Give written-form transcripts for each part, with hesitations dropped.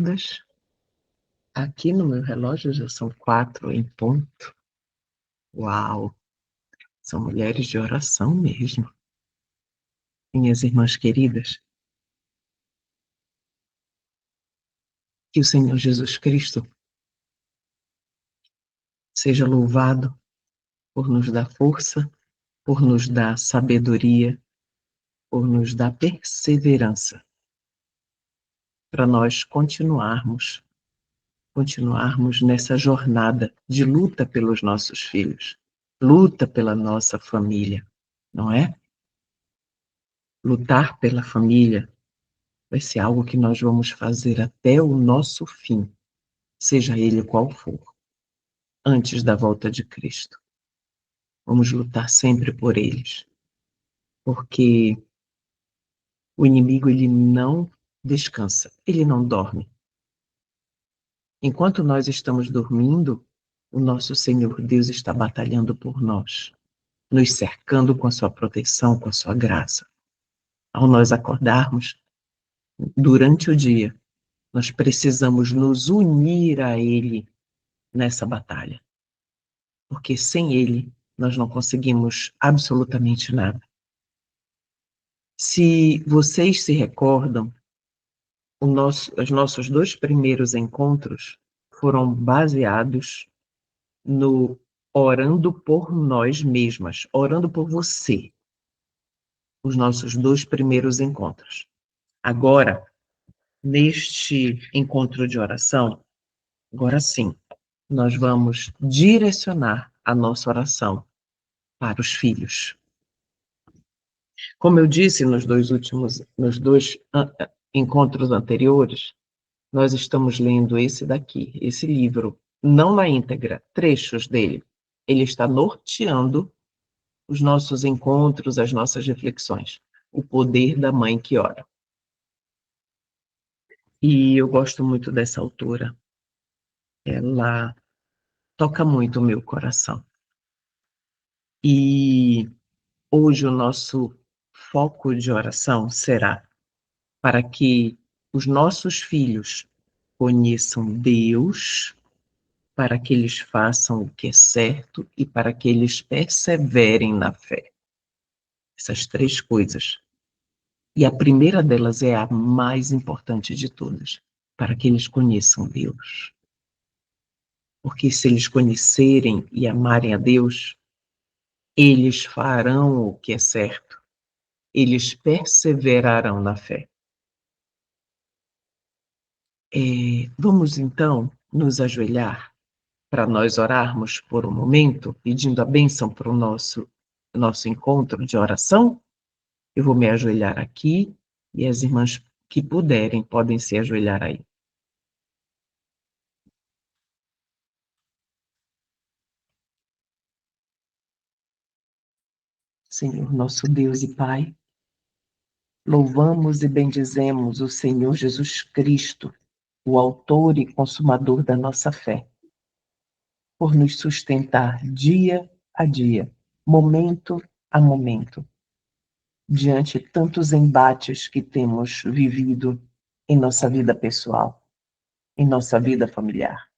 conectadas. Aqui no meu relógio já são 4 em ponto. Uau! São mulheres de oração mesmo. Minhas irmãs queridas, que o Senhor Jesus Cristo seja louvado por nos dar força, por nos dar sabedoria, por nos dar perseverança, para nós continuarmos nessa jornada de luta pelos nossos filhos, luta pela nossa família, não é? Lutar pela família vai ser algo que nós vamos fazer até o nosso fim, seja ele qual for, antes da volta de Cristo. Vamos lutar sempre por eles, porque o inimigo, ele não descansa, ele não dorme. Enquanto nós estamos dormindo, o nosso Senhor Deus está batalhando por nós, nos cercando com a sua proteção, com a sua graça. Ao nós acordarmos, durante o dia, nós precisamos nos unir a Ele nessa batalha, porque sem Ele nós não conseguimos absolutamente nada. Se vocês se recordam, os nossos 2 primeiros encontros foram baseados no orando por nós mesmas, orando por você, os nossos 2 primeiros encontros. Agora, neste encontro de oração, agora sim, nós vamos direcionar a nossa oração para os filhos. Como eu disse nos 2 encontros anteriores, nós estamos lendo esse livro, não na íntegra, trechos dele. Ele está norteando os nossos encontros, as nossas reflexões. O poder da mãe que ora. E eu gosto muito dessa autora. Ela toca muito o meu coração. E hoje o nosso foco de oração será para que os nossos filhos conheçam Deus, para que eles façam o que é certo e para que eles perseverem na fé. Essas 3 coisas. E a primeira delas é a mais importante de todas, para que eles conheçam Deus. Porque se eles conhecerem e amarem a Deus, eles farão o que é certo. Eles perseverarão na fé. Vamos então nos ajoelhar para nós orarmos por um momento, pedindo a bênção para o nosso encontro de oração. Eu vou me ajoelhar aqui e as irmãs que puderem podem se ajoelhar aí. Senhor, nosso Deus e Pai, louvamos e bendizemos o Senhor Jesus Cristo, o autor e consumador da nossa fé, por nos sustentar dia a dia, momento a momento, diante de tantos embates que temos vivido em nossa vida pessoal, em nossa vida familiar.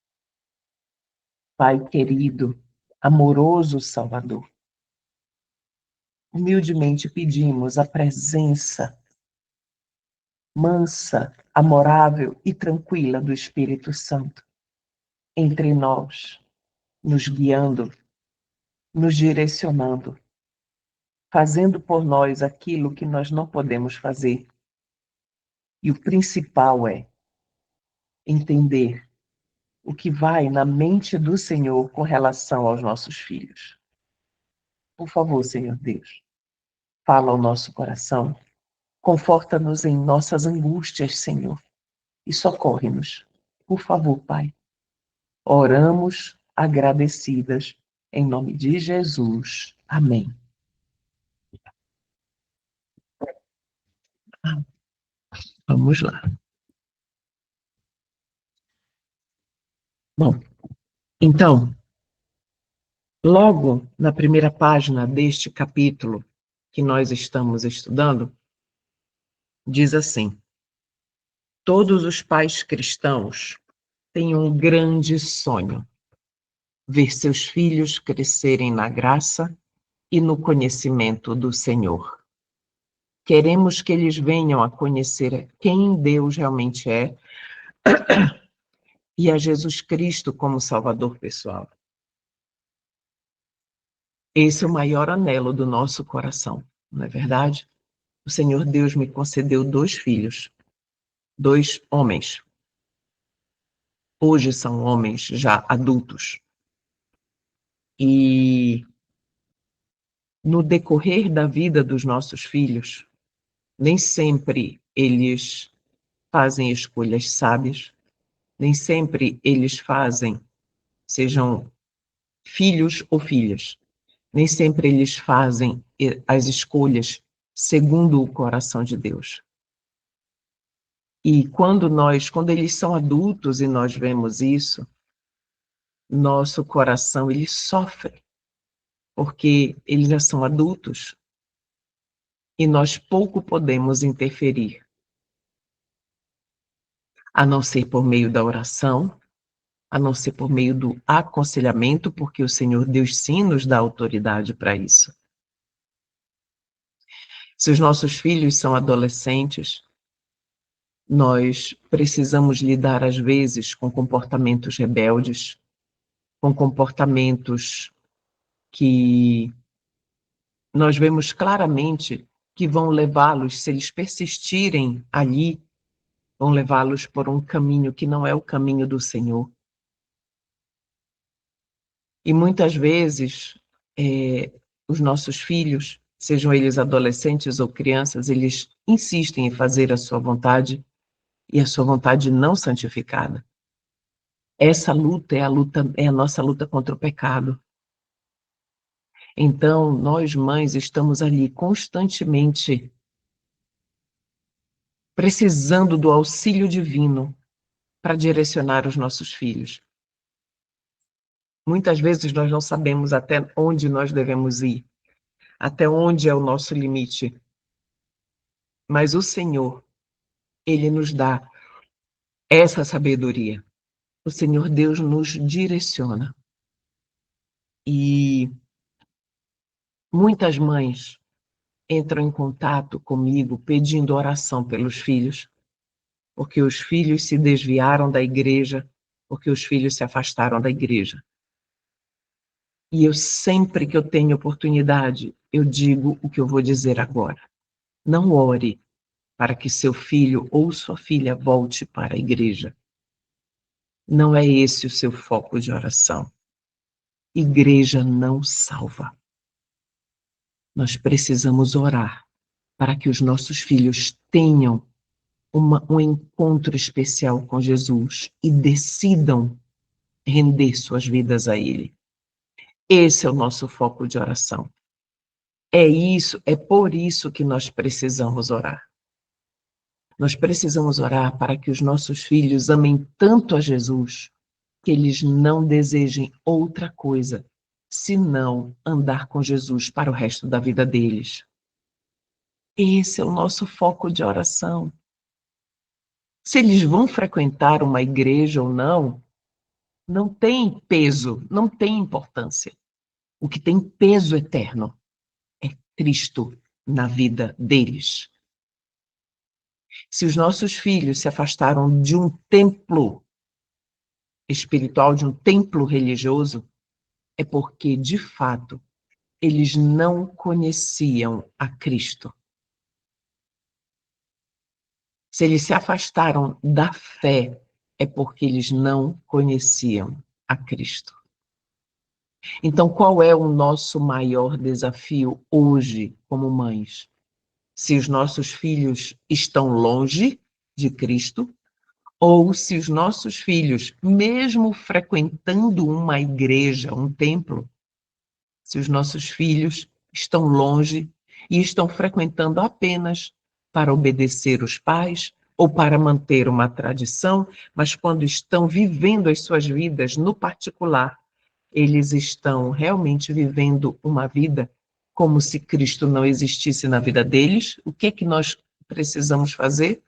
Pai querido, amoroso Salvador, humildemente pedimos a presença mansa, amorável e tranquila do Espírito Santo entre nós, nos guiando, nos direcionando, fazendo por nós aquilo que nós não podemos fazer. E o principal é entender o que vai na mente do Senhor com relação aos nossos filhos. Por favor, Senhor Deus, fala ao nosso coração, conforta-nos em nossas angústias, Senhor, e socorre-nos. Por favor, Pai. Oramos agradecidas em nome de Jesus. Amém. Vamos lá. Bom, então, logo na primeira página deste capítulo que nós estamos estudando, diz assim: Todos os pais cristãos têm um grande sonho: ver seus filhos crescerem na graça e no conhecimento do Senhor. Queremos que eles venham a conhecer quem Deus realmente é e a Jesus Cristo como Salvador pessoal. Esse é o maior anelo do nosso coração, não é verdade? O Senhor Deus me concedeu 2 filhos, 2 homens. Hoje são homens já adultos. E no decorrer da vida dos nossos filhos, nem sempre eles fazem escolhas sábias, nem sempre eles fazem, sejam filhos ou filhas, nem sempre eles fazem as escolhas segundo o coração de Deus. E quando eles são adultos e nós vemos isso, nosso coração ele sofre, porque eles já são adultos e nós pouco podemos interferir, a não ser por meio da oração, a não ser por meio do aconselhamento, porque o Senhor Deus sim nos dá autoridade para isso. Se os nossos filhos são adolescentes, nós precisamos lidar às vezes com comportamentos rebeldes, com comportamentos que nós vemos claramente que vão levá-los, se eles persistirem ali, vão levá-los por um caminho que não é o caminho do Senhor. E muitas vezes, os nossos filhos, sejam eles adolescentes ou crianças, eles insistem em fazer a sua vontade e a sua vontade não santificada. Essa luta é a nossa luta contra o pecado. Então, nós mães estamos ali constantemente precisando do auxílio divino para direcionar os nossos filhos. Muitas vezes nós não sabemos até onde nós devemos ir, até onde é o nosso limite. Mas o Senhor, Ele nos dá essa sabedoria. O Senhor Deus nos direciona. E muitas mães entram em contato comigo pedindo oração pelos filhos, porque os filhos se desviaram da igreja, porque os filhos se afastaram da igreja. E eu sempre que eu tenho oportunidade, eu digo o que eu vou dizer agora. Não ore para que seu filho ou sua filha volte para a igreja. Não é esse o seu foco de oração. Igreja não salva. Nós precisamos orar para que os nossos filhos tenham um encontro especial com Jesus e decidam render suas vidas a Ele. Esse é o nosso foco de oração. É por isso que nós precisamos orar. Nós precisamos orar para que os nossos filhos amem tanto a Jesus que eles não desejem outra coisa senão andar com Jesus para o resto da vida deles. Esse é o nosso foco de oração. Se eles vão frequentar uma igreja ou não, não tem peso, não tem importância. O que tem peso eterno é Cristo na vida deles. Se os nossos filhos se afastaram de um templo espiritual, de um templo religioso, é porque, de fato, eles não conheciam a Cristo. Se eles se afastaram da fé, é porque eles não conheciam a Cristo. Então, qual é o nosso maior desafio hoje, como mães? Se os nossos filhos estão longe de Cristo, ou se os nossos filhos, mesmo frequentando uma igreja, um templo, se os nossos filhos estão longe e estão frequentando apenas para obedecer os pais ou para manter uma tradição, mas quando estão vivendo as suas vidas no particular, eles estão realmente vivendo uma vida como se Cristo não existisse na vida deles. O que é que nós precisamos fazer?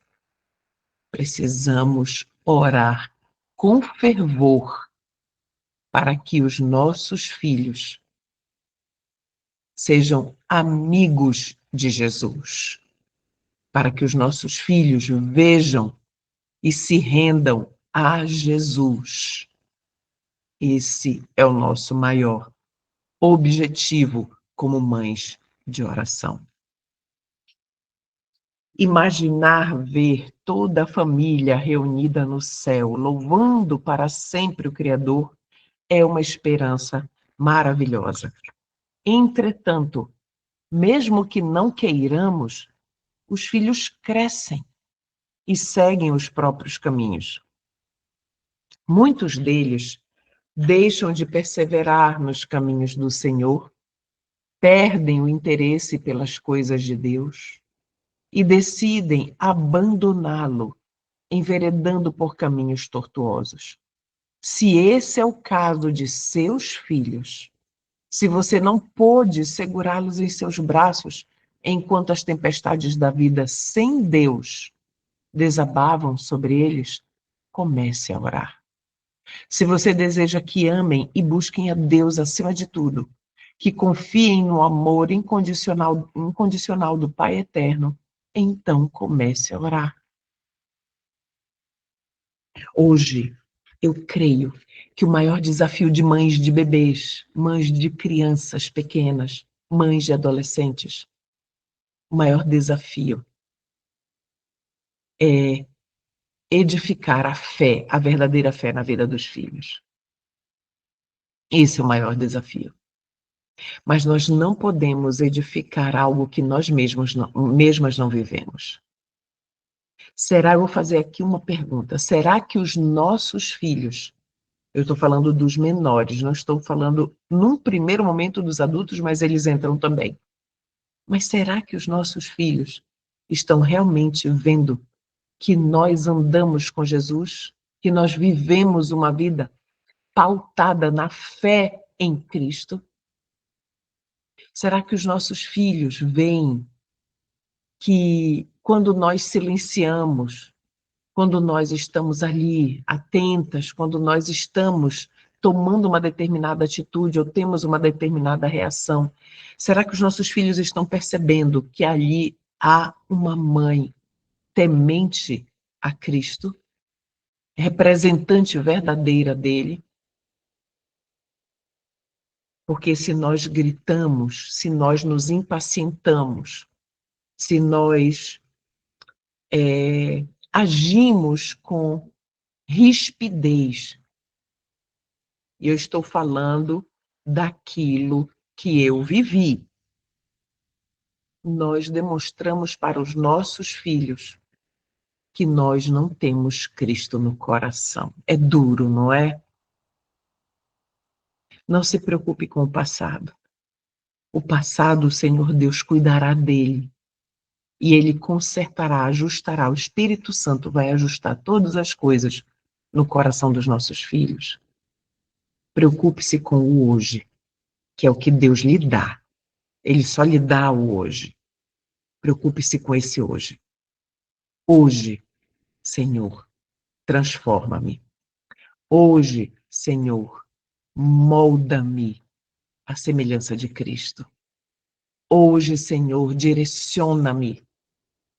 Precisamos orar com fervor para que os nossos filhos sejam amigos de Jesus, para que os nossos filhos vejam e se rendam a Jesus. Esse é o nosso maior objetivo como mães de oração. Imaginar ver toda a família reunida no céu, louvando para sempre o Criador, é uma esperança maravilhosa. Entretanto, mesmo que não queiramos, os filhos crescem e seguem os próprios caminhos. Muitos deles deixam de perseverar nos caminhos do Senhor, perdem o interesse pelas coisas de Deus e decidem abandoná-lo, enveredando por caminhos tortuosos. Se esse é o caso de seus filhos, se você não pôde segurá-los em seus braços enquanto as tempestades da vida sem Deus desabavam sobre eles, comece a orar. Se você deseja que amem e busquem a Deus acima de tudo, que confiem no amor incondicional do Pai Eterno, então comece a orar. Hoje, eu creio que o maior desafio de mães de bebês, mães de crianças pequenas, mães de adolescentes, o maior desafio é edificar a fé, a verdadeira fé na vida dos filhos. Esse é o maior desafio. Mas nós não podemos edificar algo que nós mesmas não vivemos. Eu vou fazer aqui uma pergunta, será que os nossos filhos, eu estou falando dos menores, não estou falando num primeiro momento dos adultos, mas eles entram também. Mas será que os nossos filhos estão realmente vendo que nós andamos com Jesus, que nós vivemos uma vida pautada na fé em Cristo? Será que os nossos filhos veem que quando nós silenciamos, quando nós estamos ali atentas, quando nós estamos tomando uma determinada atitude ou temos uma determinada reação, será que os nossos filhos estão percebendo que ali há uma mãe temente a Cristo, representante verdadeira dele? Porque se nós gritamos, se nós nos impacientamos, se nós agimos com rispidez, e eu estou falando daquilo que eu vivi, nós demonstramos para os nossos filhos que nós não temos Cristo no coração. É duro, não é? Não se preocupe com o passado. O passado, o Senhor Deus cuidará dele. E ele consertará, ajustará. O Espírito Santo vai ajustar todas as coisas no coração dos nossos filhos. Preocupe-se com o hoje, que é o que Deus lhe dá. Ele só lhe dá o hoje. Preocupe-se com esse hoje. Hoje, Senhor, transforma-me. Hoje, Senhor, molda-me à semelhança de Cristo. Hoje, Senhor, direciona-me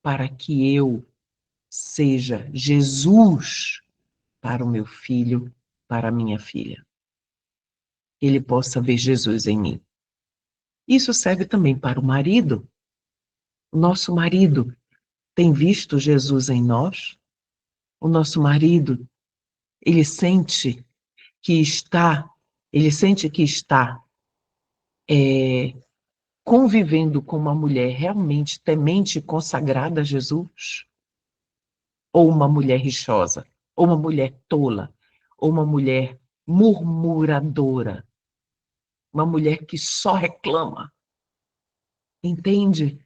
para que eu seja Jesus para o meu filho, para a minha filha. Ele possa ver Jesus em mim. Isso serve também para o marido. O nosso marido tem visto Jesus em nós? O nosso marido, ele sente que está convivendo com uma mulher realmente temente e consagrada a Jesus? Ou uma mulher rixosa? Ou uma mulher tola? Ou uma mulher murmuradora? Uma mulher que só reclama? Entende?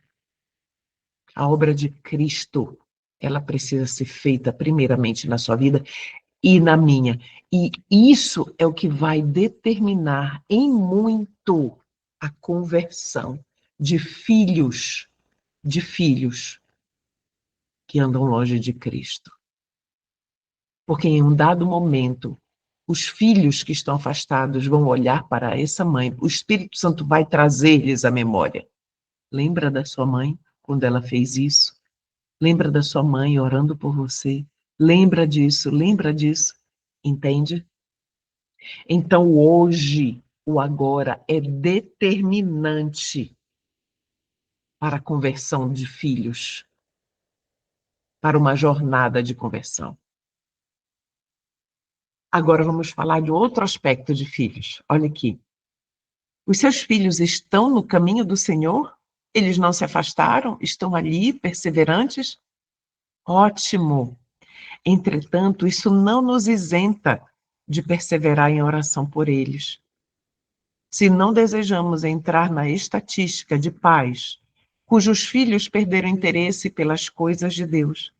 A obra de Cristo, ela precisa ser feita primeiramente na sua vida e na minha. E isso é o que vai determinar em muito a conversão de filhos que andam longe de Cristo. Porque em um dado momento, os filhos que estão afastados vão olhar para essa mãe, o Espírito Santo vai trazer-lhes a memória. Lembra da sua mãe quando ela fez isso? Lembra da sua mãe orando por você? Lembra disso, lembra disso. Entende? Então, hoje, o agora é determinante para a conversão de filhos, para uma jornada de conversão. Agora vamos falar de outro aspecto de filhos. Olha aqui. Os seus filhos estão no caminho do Senhor? Eles não se afastaram? Estão ali, perseverantes? Ótimo! Entretanto, isso não nos isenta de perseverar em oração por eles. Se não desejamos entrar na estatística de pais cujos filhos perderam interesse pelas coisas de Deus,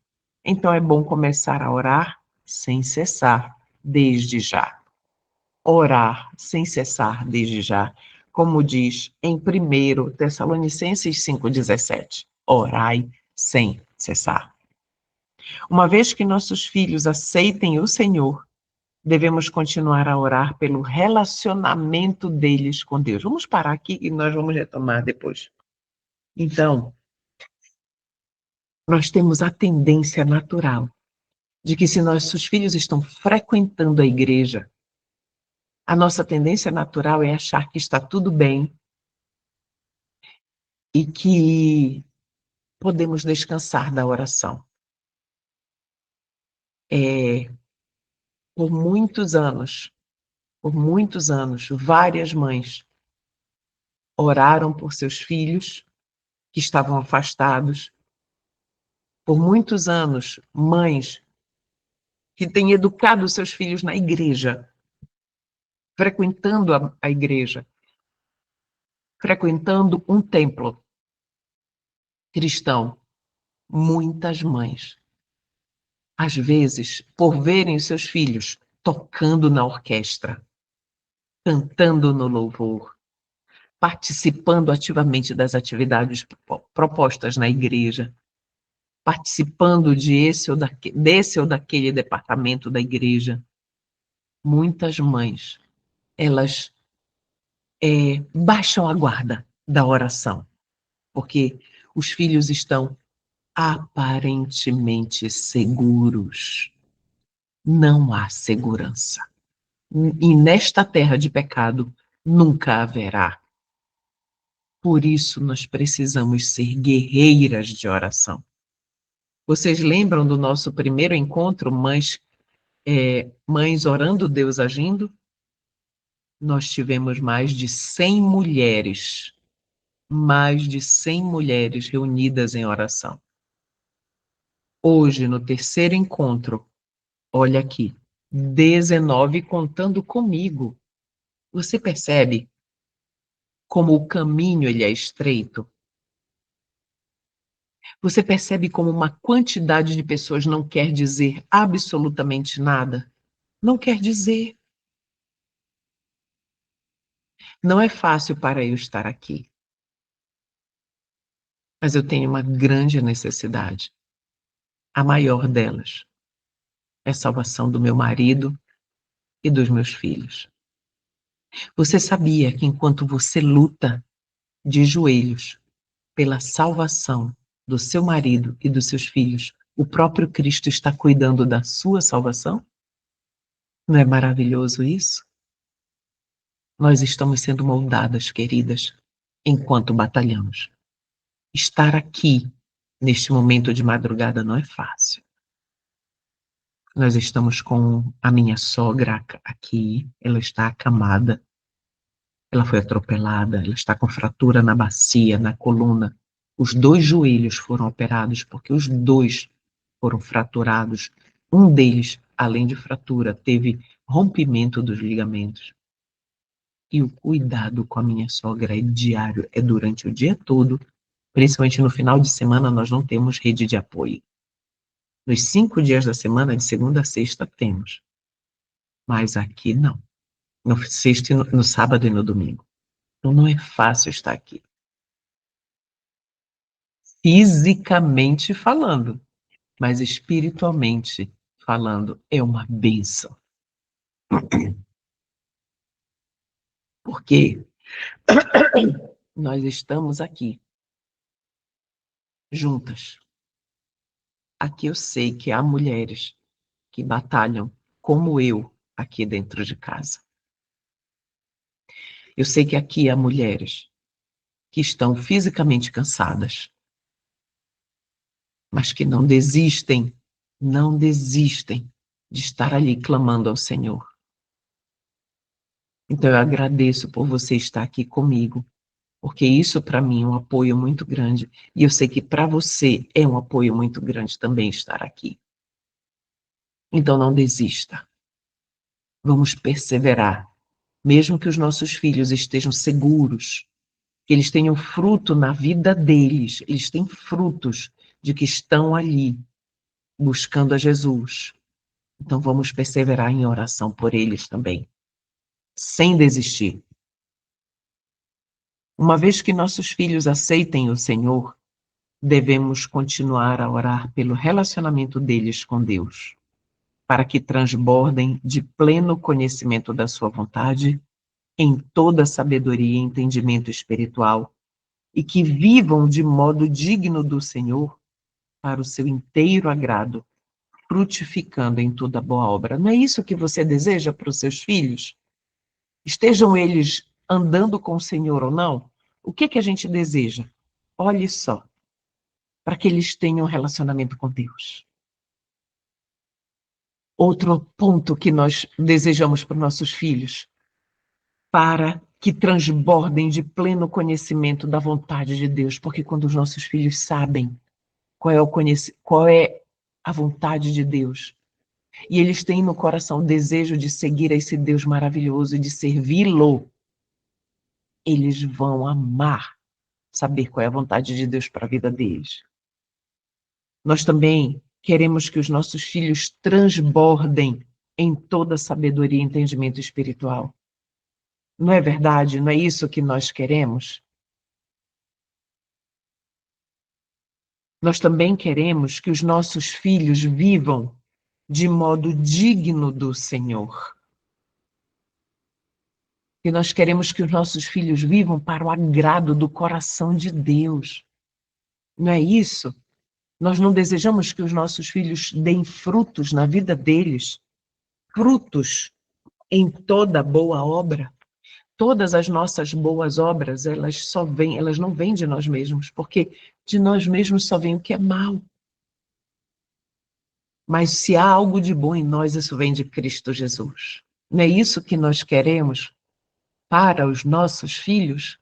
então é bom começar a orar sem cessar, desde já. Orar sem cessar, desde já, como diz em 1 Tessalonicenses 5,17. Orai sem cessar. Uma vez que nossos filhos aceitem o Senhor, devemos continuar a orar pelo relacionamento deles com Deus. Vamos parar aqui e nós vamos retomar depois. Então, nós temos a tendência natural de que se nossos filhos estão frequentando a igreja, a nossa tendência natural é achar que está tudo bem e que podemos descansar da oração. Por muitos anos, várias mães oraram por seus filhos que estavam afastados. Por muitos anos, mães que têm educado seus filhos na igreja, frequentando a igreja, frequentando um templo cristão. Muitas mães, às vezes, por verem os seus filhos tocando na orquestra, cantando no louvor, participando ativamente das atividades propostas na igreja, participando desse ou daquele departamento da igreja. Muitas mães, elas baixam a guarda da oração, porque os filhos estão aparentemente seguros. Não há segurança. E nesta terra de pecado, nunca haverá. Por isso, nós precisamos ser guerreiras de oração. Vocês lembram do nosso primeiro encontro, mães orando, Deus agindo? Nós tivemos mais de 100 mulheres reunidas em oração. Hoje, no terceiro encontro, olha aqui, 19 contando comigo. Você percebe como o caminho ele é estreito? Você percebe como uma quantidade de pessoas não quer dizer absolutamente nada? Não quer dizer. Não é fácil para eu estar aqui. Mas eu tenho uma grande necessidade. A maior delas é a salvação do meu marido e dos meus filhos. Você sabia que enquanto você luta de joelhos pela salvação do seu marido e dos seus filhos, o próprio Cristo está cuidando da sua salvação? Não é maravilhoso isso? Nós estamos sendo moldadas, queridas, enquanto batalhamos. Estar aqui, neste momento de madrugada, não é fácil. Nós estamos com a minha sogra aqui, ela está acamada, ela foi atropelada, ela está com fratura na bacia, na coluna. Os 2 joelhos foram operados porque os 2 foram fraturados. Um deles, além de fratura, teve rompimento dos ligamentos. E o cuidado com a minha sogra é diário, é durante o dia todo, principalmente no final de semana nós não temos rede de apoio. Nos 5 dias da semana, de segunda a sexta, temos. Mas aqui não. No sexta, no sábado e no domingo. Então não é fácil estar aqui. Fisicamente falando, mas espiritualmente falando, é uma bênção. Porque nós estamos aqui, juntas. Aqui eu sei que há mulheres que batalham como eu aqui dentro de casa. Eu sei que aqui há mulheres que estão fisicamente cansadas, mas que não desistem de estar ali clamando ao Senhor. Então eu agradeço por você estar aqui comigo, porque isso para mim é um apoio muito grande, e eu sei que para você é um apoio muito grande também estar aqui. Então não desista. Vamos perseverar, mesmo que os nossos filhos estejam seguros, que eles tenham fruto na vida deles, eles têm frutos de que estão ali buscando a Jesus. Então vamos perseverar em oração por eles também, sem desistir. Uma vez que nossos filhos aceitem o Senhor, devemos continuar a orar pelo relacionamento deles com Deus, para que transbordem de pleno conhecimento da sua vontade, em toda sabedoria e entendimento espiritual, e que vivam de modo digno do Senhor, para o seu inteiro agrado, frutificando em toda boa obra. Não é isso que você deseja para os seus filhos? Estejam eles andando com o Senhor ou não, o que a gente deseja? Olhe só, para que eles tenham um relacionamento com Deus. Outro ponto que nós desejamos para os nossos filhos, para que transbordem de pleno conhecimento da vontade de Deus, porque quando os nossos filhos sabem qual é a vontade de Deus, e eles têm no coração o desejo de seguir esse Deus maravilhoso e de servi-lo, eles vão amar saber qual é a vontade de Deus para a vida deles. Nós também queremos que os nossos filhos transbordem em toda sabedoria e entendimento espiritual. Não é verdade? Não é isso que nós queremos? Nós também queremos que os nossos filhos vivam de modo digno do Senhor. E nós queremos que os nossos filhos vivam para o agrado do coração de Deus. Não é isso? Nós não desejamos que os nossos filhos deem frutos na vida deles, frutos em toda boa obra. Todas as nossas boas obras, elas não vêm de nós mesmos, porque de nós mesmos só vem o que é mal. Mas se há algo de bom em nós, isso vem de Cristo Jesus. Não é isso que nós queremos para os nossos filhos?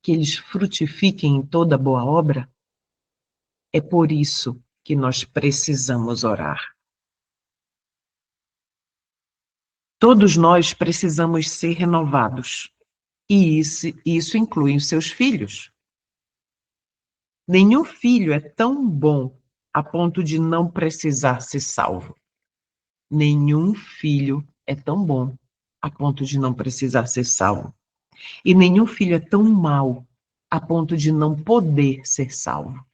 Que eles frutifiquem em toda boa obra? É por isso que nós precisamos orar. Todos nós precisamos ser renovados, e isso inclui os seus filhos. Nenhum filho é tão bom a ponto de não precisar ser salvo. Nenhum filho é tão bom a ponto de não precisar ser salvo. E nenhum filho é tão mau a ponto de não poder ser salvo.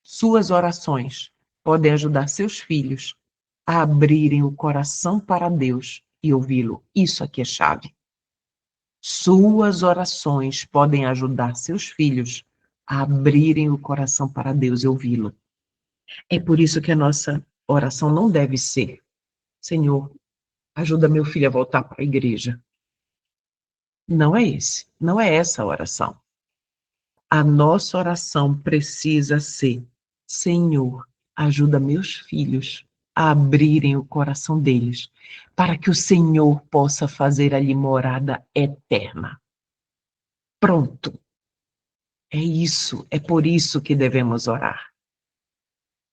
Suas orações podem ajudar seus filhos a abrirem o coração para Deus e ouvi-lo. Isso aqui é chave. Suas orações podem ajudar seus filhos a abrirem o coração para Deus e ouvi-lo. É por isso que a nossa oração não deve ser: Senhor, ajuda meu filho a voltar para a igreja. Não é essa a oração. A nossa oração precisa ser: Senhor, ajuda meus filhos a abrirem o coração deles, para que o Senhor possa fazer ali morada eterna. Pronto. É isso, é por isso que devemos orar.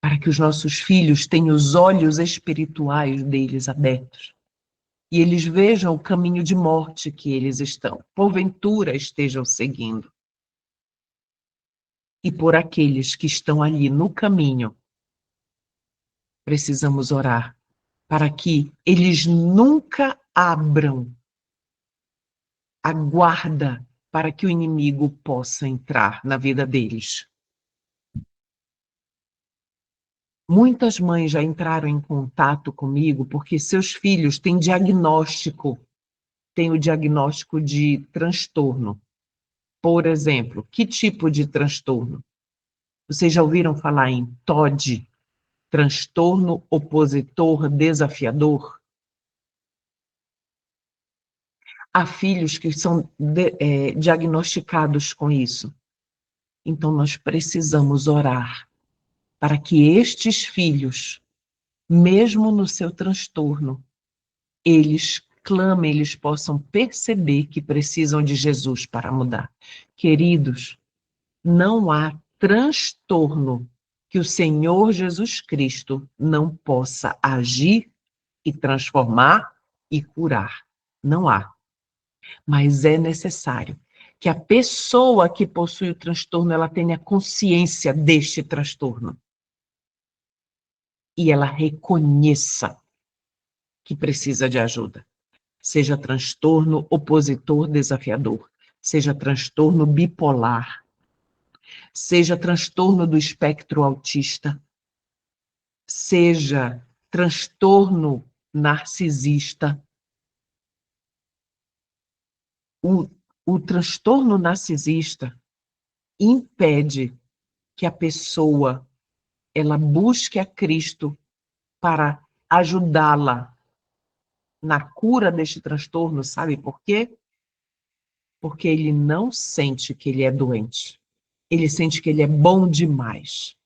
Para que os nossos filhos tenham os olhos espirituais deles abertos e eles vejam o caminho de morte que eles porventura estejam seguindo. E por aqueles que estão ali no caminho, precisamos orar para que eles nunca abram a guarda para que o inimigo possa entrar na vida deles. Muitas mães já entraram em contato comigo porque seus filhos têm o diagnóstico de transtorno. Por exemplo, que tipo de transtorno? Vocês já ouviram falar em TOD, transtorno opositor desafiador? Há filhos que são diagnosticados com isso. Então, nós precisamos orar para que estes filhos, mesmo no seu transtorno, eles clamem, eles possam perceber que precisam de Jesus para mudar. Queridos, não há transtorno que o Senhor Jesus Cristo não possa agir e transformar e curar. Não há. Mas é necessário que a pessoa que possui o transtorno, ela tenha consciência deste transtorno. E ela reconheça que precisa de ajuda. Seja transtorno opositor desafiador, seja transtorno bipolar, seja transtorno do espectro autista, seja transtorno narcisista. O transtorno narcisista impede que a pessoa ela busque a Cristo para ajudá-la na cura deste transtorno, sabe por quê? Porque ele não sente que ele é doente. Ele sente que ele é bom demais.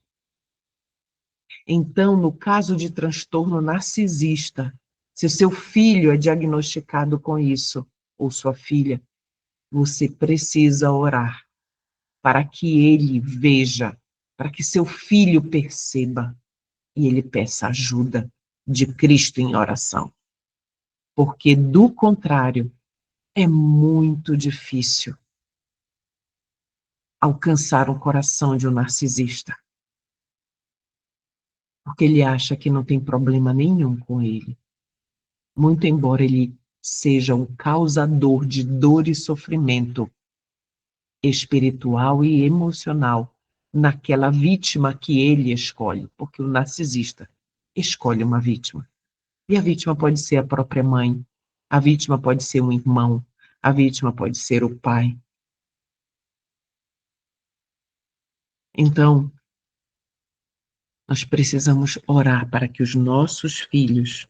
Então, no caso de transtorno narcisista, se o seu filho é diagnosticado com isso, ou sua filha, você precisa orar para que ele veja, para que seu filho perceba e ele peça ajuda de Cristo em oração. Porque, do contrário, é muito difícil alcançar o coração de um narcisista. Porque ele acha que não tem problema nenhum com ele. Muito embora ele seja um causador de dor e sofrimento espiritual e emocional naquela vítima que ele escolhe, porque o narcisista escolhe uma vítima. E a vítima pode ser a própria mãe, a vítima pode ser um irmão, a vítima pode ser o pai. Então, nós precisamos orar para que os nossos filhos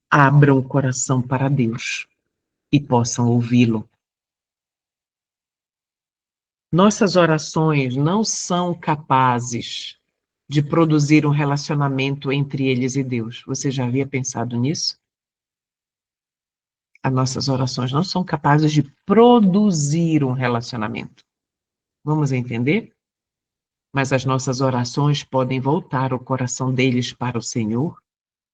abram o coração para Deus e possam ouvi-lo. Nossas orações não são capazes de produzir um relacionamento entre eles e Deus. Você já havia pensado nisso? As nossas orações não são capazes de produzir um relacionamento. Vamos entender? Mas as nossas orações podem voltar o coração deles para o Senhor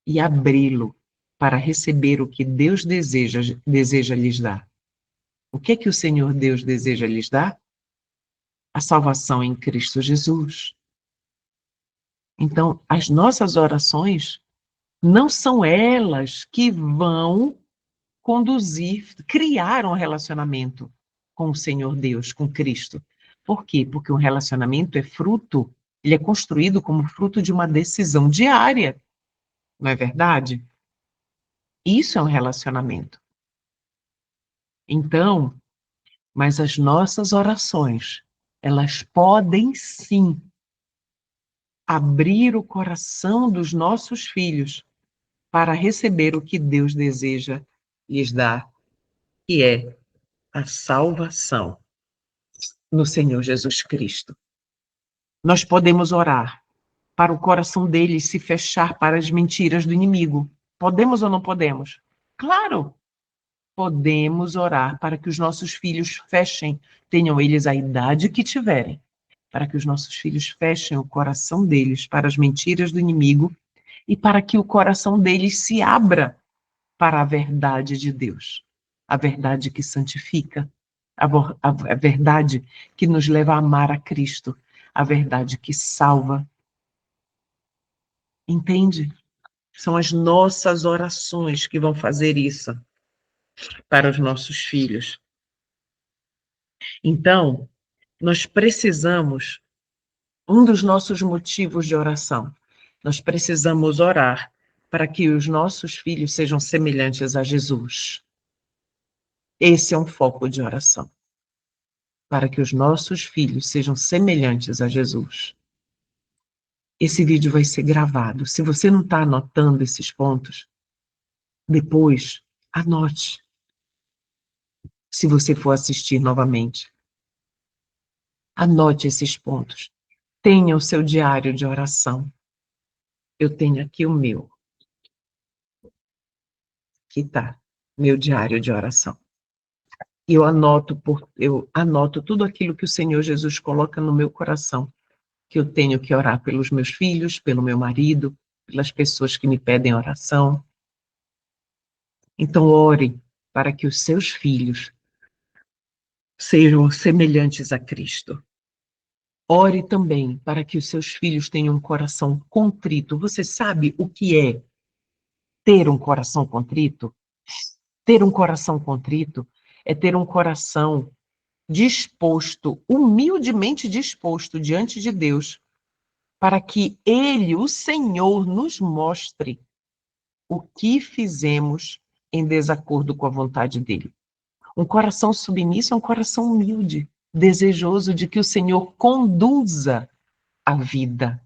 e abri-lo para receber o que Deus deseja lhes dar. O que é que o Senhor Deus deseja lhes dar? A salvação em Cristo Jesus. Então, as nossas orações não são elas que vão conduzir, criar um relacionamento com o Senhor Deus, com Cristo. Por quê? Porque um relacionamento ele é construído como fruto de uma decisão diária, não é verdade? Isso é um relacionamento. Então, mas as nossas orações, elas podem sim abrir o coração dos nossos filhos para receber o que Deus deseja lhes dar, que é a salvação no Senhor Jesus Cristo. Nós podemos orar para o coração deles se fechar para as mentiras do inimigo. Podemos ou não podemos? Claro, podemos orar para que os nossos filhos fechem, tenham eles a idade que tiverem, para que os nossos filhos fechem o coração deles para as mentiras do inimigo e para que o coração deles se abra para a verdade de Deus, a verdade que santifica, a verdade que nos leva a amar a Cristo, a verdade que salva. Entende? São as nossas orações que vão fazer isso para os nossos filhos. Então, nós precisamos, um dos nossos motivos de oração Nós precisamos orar para que os nossos filhos sejam semelhantes a Jesus. Esse é um foco de oração. Para que os nossos filhos sejam semelhantes a Jesus. Esse vídeo vai ser gravado. Se você não está anotando esses pontos, depois anote. Se você for assistir novamente, anote esses pontos. Tenha o seu diário de oração. Eu tenho aqui o meu. Aqui está, meu diário de oração. E eu anoto tudo aquilo que o Senhor Jesus coloca no meu coração, que eu tenho que orar pelos meus filhos, pelo meu marido, pelas pessoas que me pedem oração. Então, ore para que os seus filhos sejam semelhantes a Cristo. Ore também para que os seus filhos tenham um coração contrito. Você sabe o que é ter um coração contrito? Ter um coração contrito é ter um coração disposto, humildemente disposto diante de Deus, para que Ele, o Senhor, nos mostre o que fizemos em desacordo com a vontade dEle. Um coração submisso é um coração humilde, desejoso de que o Senhor conduza a vida.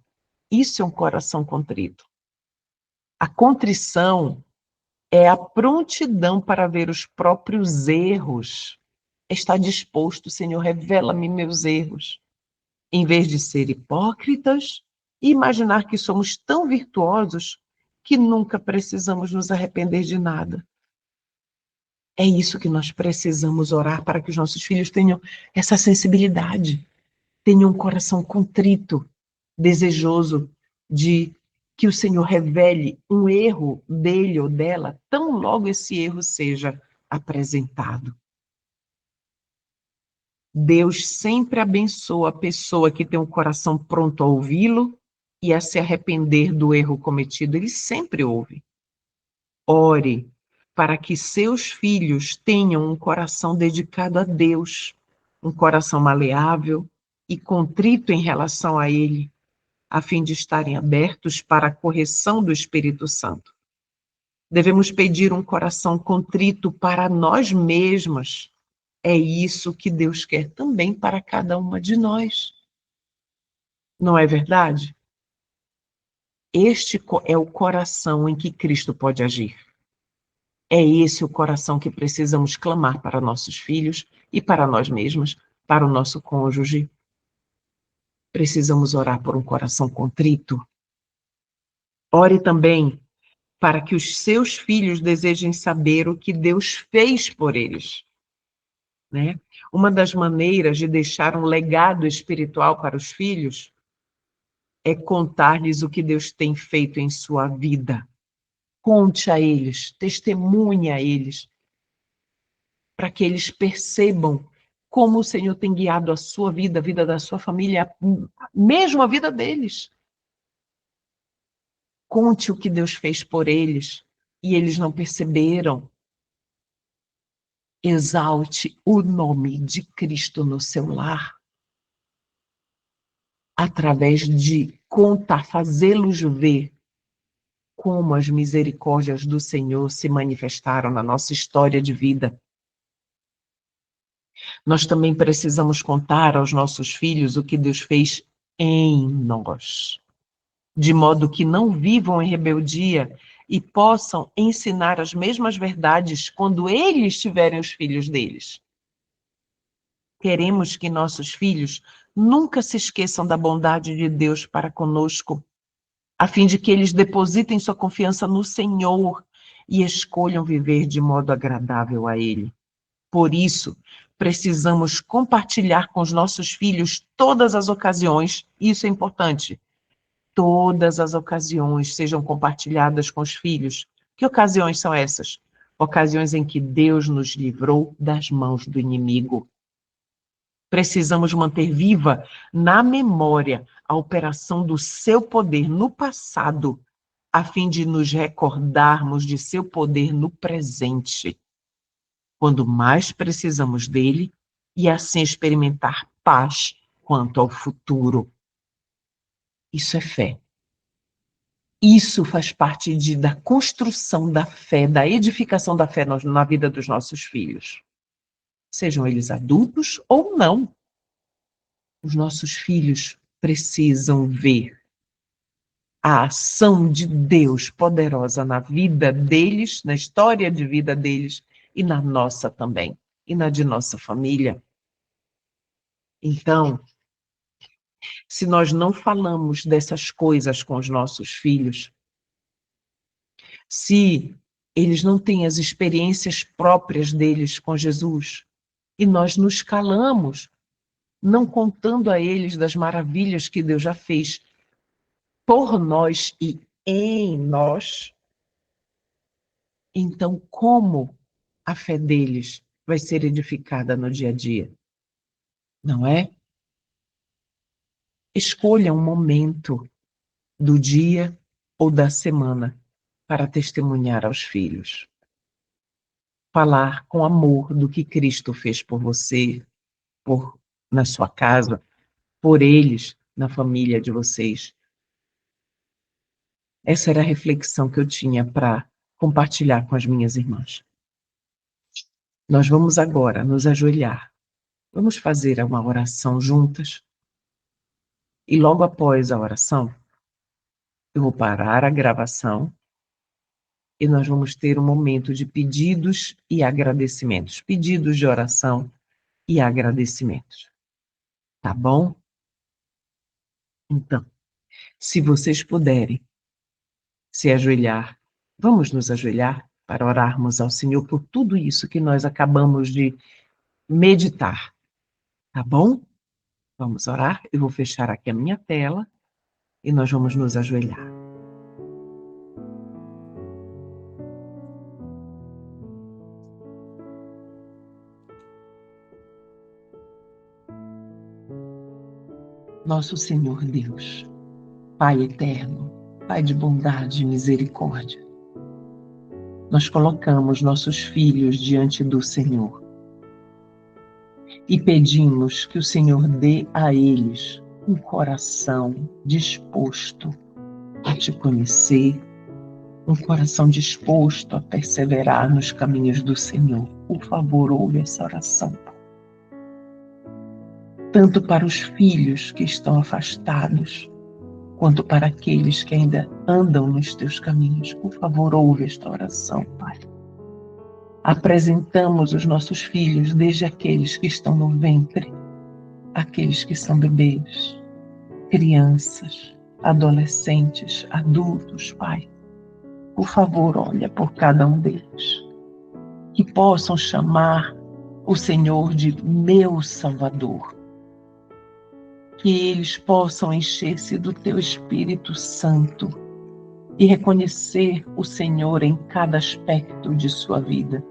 Isso é um coração contrito. A contrição é a prontidão para ver os próprios erros. Está disposto, Senhor, revela-me meus erros. Em vez de ser hipócritas e imaginar que somos tão virtuosos que nunca precisamos nos arrepender de nada. É isso que nós precisamos orar para que os nossos filhos tenham essa sensibilidade, tenham um coração contrito, desejoso de que o Senhor revele um erro dele ou dela, tão logo esse erro seja apresentado. Deus sempre abençoa a pessoa que tem um coração pronto a ouvi-lo e a se arrepender do erro cometido. Ele sempre ouve. Ore para que seus filhos tenham um coração dedicado a Deus, um coração maleável e contrito em relação a Ele, a fim de estarem abertos para a correção do Espírito Santo. Devemos pedir um coração contrito para nós mesmos. É isso que Deus quer também para cada uma de nós. Não é verdade? Este é o coração em que Cristo pode agir. É esse o coração que precisamos clamar para nossos filhos e para nós mesmos, para o nosso cônjuge. Precisamos orar por um coração contrito. Ore também para que os seus filhos desejem saber o que Deus fez por eles. Né? Uma das maneiras de deixar um legado espiritual para os filhos é contar-lhes o que Deus tem feito em sua vida. Conte a eles, testemunhe a eles, para que eles percebam como o Senhor tem guiado a sua vida, a vida da sua família, mesmo a vida deles. Conte o que Deus fez por eles e eles não perceberam. Exalte o nome de Cristo no seu lar, através de contar, fazê-los ver como as misericórdias do Senhor se manifestaram na nossa história de vida. Nós também precisamos contar aos nossos filhos o que Deus fez em nós, de modo que não vivam em rebeldia e possam ensinar as mesmas verdades quando eles tiverem os filhos deles. Queremos que nossos filhos nunca se esqueçam da bondade de Deus para conosco, a fim de que eles depositem sua confiança no Senhor e escolham viver de modo agradável a Ele. Por isso, precisamos compartilhar com os nossos filhos todas as ocasiões, isso é importante, todas as ocasiões sejam compartilhadas com os filhos. Que ocasiões são essas? Ocasiões em que Deus nos livrou das mãos do inimigo. Precisamos manter viva na memória a operação do seu poder no passado, a fim de nos recordarmos de seu poder no presente, quando mais precisamos dele, e assim experimentar paz quanto ao futuro. Isso é fé. Isso faz parte da construção da fé, da edificação da fé na vida dos nossos filhos. Sejam eles adultos ou não. Os nossos filhos precisam ver a ação de Deus poderosa na vida deles, na história de vida deles e na nossa também, e na de nossa família. Então, se nós não falamos dessas coisas com os nossos filhos, se eles não têm as experiências próprias deles com Jesus, e nós nos calamos, não contando a eles das maravilhas que Deus já fez por nós e em nós, então como a fé deles vai ser edificada no dia a dia? Não é? Escolha um momento do dia ou da semana para testemunhar aos filhos. Falar com amor do que Cristo fez por você, na sua casa, por eles, na família de vocês. Essa era a reflexão que eu tinha para compartilhar com as minhas irmãs. Nós vamos agora nos ajoelhar. Vamos fazer uma oração juntas. E logo após a oração, eu vou parar a gravação e nós vamos ter um momento de pedidos e agradecimentos. Pedidos de oração e agradecimentos. Tá bom? Então, se vocês puderem se ajoelhar, vamos nos ajoelhar para orarmos ao Senhor por tudo isso que nós acabamos de meditar. Tá bom? Vamos orar. Eu vou fechar aqui a minha tela e nós vamos nos ajoelhar. Nosso Senhor Deus, Pai eterno, Pai de bondade e misericórdia, nós colocamos nossos filhos diante do Senhor e pedimos que o Senhor dê a eles um coração disposto a te conhecer, um coração disposto a perseverar nos caminhos do Senhor. Por favor, ouve essa oração. Tanto para os filhos que estão afastados, quanto para aqueles que ainda andam nos teus caminhos. Por favor, ouve esta oração, Pai. Apresentamos os nossos filhos, desde aqueles que estão no ventre, aqueles que são bebês, crianças, adolescentes, adultos, Pai. Por favor, olha por cada um deles. Que possam chamar o Senhor de meu Salvador. Que eles possam encher-se do Teu Espírito Santo e reconhecer o Senhor em cada aspecto de sua vida.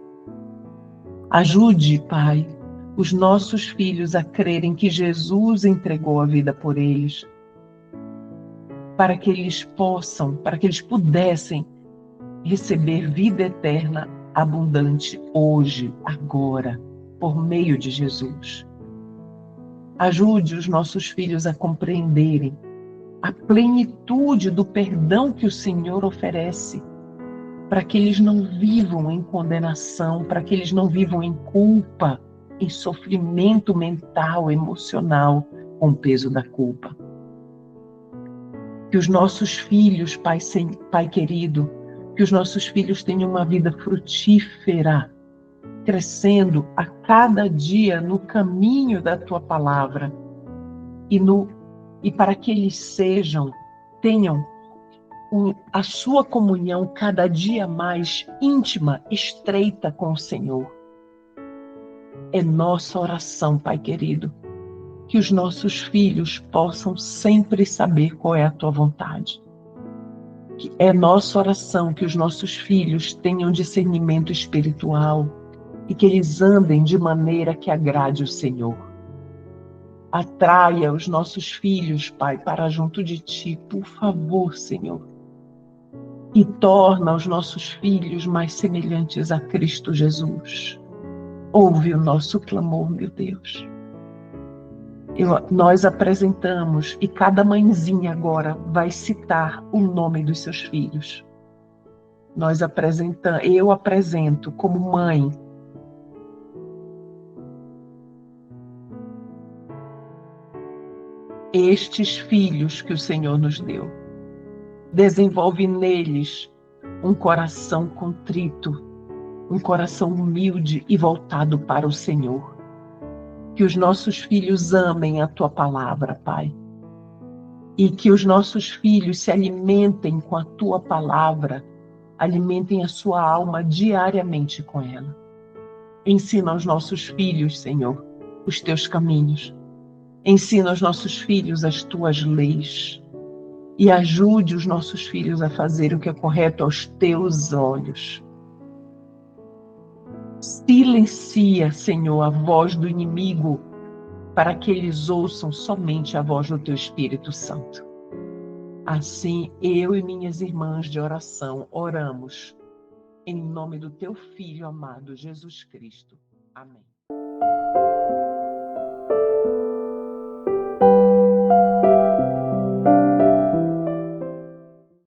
Ajude, Pai, os nossos filhos a crerem que Jesus entregou a vida por eles, para que eles pudessem receber vida eterna abundante hoje, agora, por meio de Jesus. Ajude os nossos filhos a compreenderem a plenitude do perdão que o Senhor oferece, para que eles não vivam em condenação, para que eles não vivam em culpa, em sofrimento mental, emocional, com o peso da culpa. Que os nossos filhos, Pai querido, que os nossos filhos tenham uma vida frutífera, crescendo a cada dia no caminho da Tua palavra e para que eles tenham a sua comunhão cada dia mais íntima, estreita com o Senhor. É nossa oração, Pai querido, que os nossos filhos possam sempre saber qual é a Tua vontade. É nossa oração que os nossos filhos tenham discernimento espiritual e que eles andem de maneira que agrade o Senhor. Atraia os nossos filhos, Pai, para junto de Ti, por favor, Senhor. E torna os nossos filhos mais semelhantes a Cristo Jesus. Ouve o nosso clamor, meu Deus. Nós apresentamos, e cada mãezinha agora vai citar o nome dos seus filhos. Eu apresento como mãe estes filhos que o Senhor nos deu. Desenvolve neles um coração contrito, um coração humilde e voltado para o Senhor. Que os nossos filhos amem a Tua palavra, Pai. E que os nossos filhos se alimentem com a Tua palavra, alimentem a sua alma diariamente com ela. Ensina aos nossos filhos, Senhor, os Teus caminhos. Ensina aos nossos filhos as Tuas leis. E ajude os nossos filhos a fazer o que é correto aos Teus olhos. Silencia, Senhor, a voz do inimigo, para que eles ouçam somente a voz do Teu Espírito Santo. Assim, eu e minhas irmãs de oração oramos, em nome do Teu Filho amado, Jesus Cristo. Amém.